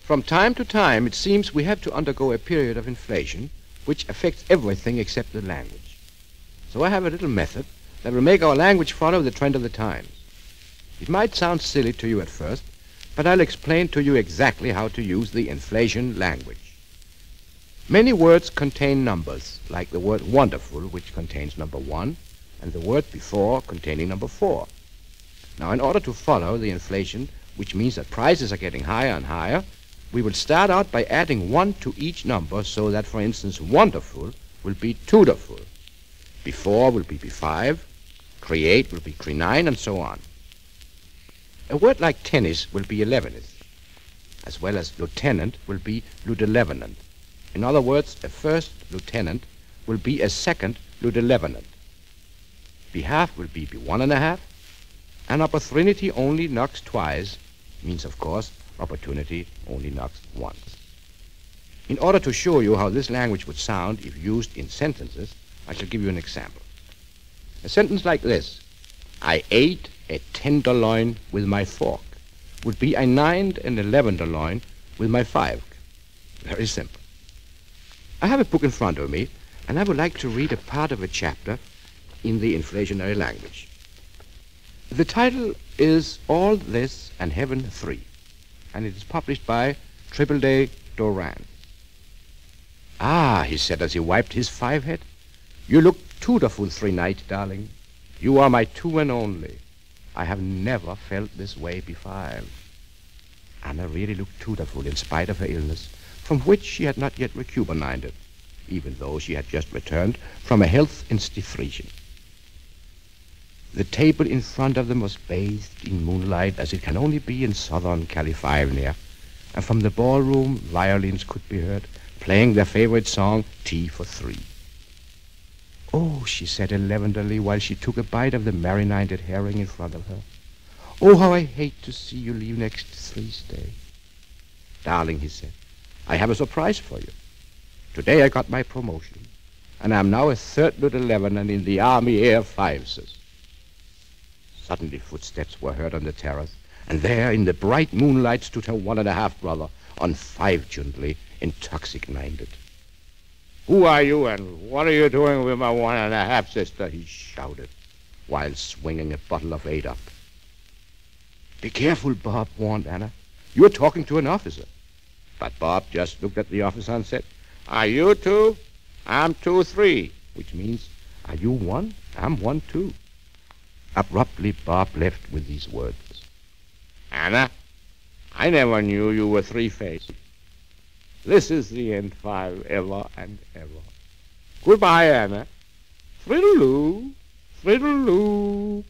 From time to time, it seems we have to undergo a period of inflation which affects everything except the language. So I have a little method that will make our language follow the trend of the times. It might sound silly to you at first, but I'll explain to you exactly how to use the inflation language. Many words contain numbers, like the word wonderful, which contains number 1, and the word before containing number 4. Now, in order to follow the inflation, which means that prices are getting higher and higher, we will start out by adding 1 to each number so that, for instance, wonderful will be tudorful, before will be b5, create will be cre9, and so on. A word like tennis will be 11th, as well as lieutenant will be ludelevenant. In other words, a first lieutenant will be a second ludelevenant. Behalf will be b1.5, and opportunity only knocks twice, means, of course, opportunity only knocks once. In order to show you how this language would sound if used in sentences, I shall give you an example. A sentence like this: I ate a tenderloin with my fork would be I nined an 11-loin with my five. Very simple. I have a book in front of me, and I would like to read a part of a chapter in the inflationary language. The title is All This and Heaven 3, and it is published by Triple Doran. Ah, he said as he wiped his five head, you look tudorful 3 night, darling. You are my two and only. I have never felt this way before. Anna really looked tudorful in spite of her illness, from which she had not yet recupernated, even though she had just returned from a health institution. The table in front of them was bathed in moonlight as it can only be in Southern California, and from the ballroom violins could be heard playing their favorite song, Tea for Three. Oh, she said elevenderly while she took a bite of the marinated herring in front of her. Oh, how I hate to see you leave next Thursday. Darling, he said, I have a surprise for you. Today I got my promotion, and I'm now a third lieutenant in the Army Air Forces. Suddenly footsteps were heard on the terrace, and there in the bright moonlight stood her 1.5 brother, unfortunately intoxicated. Who are you, and what are you doing with my 1.5 sister? He shouted, while swinging a bottle of 8 up. Be careful, Bob, warned Anna. You're talking to an officer. But Bob just looked at the officer and said, Are you 2? I'm 2-3, which means, are you 1? I'm 1 too. Abruptly, Bob left with these words. Anna, I never knew you were 3-faced. This is the end 5 ever and ever. Goodbye, Anna. Friddle-loo, friddle-loo.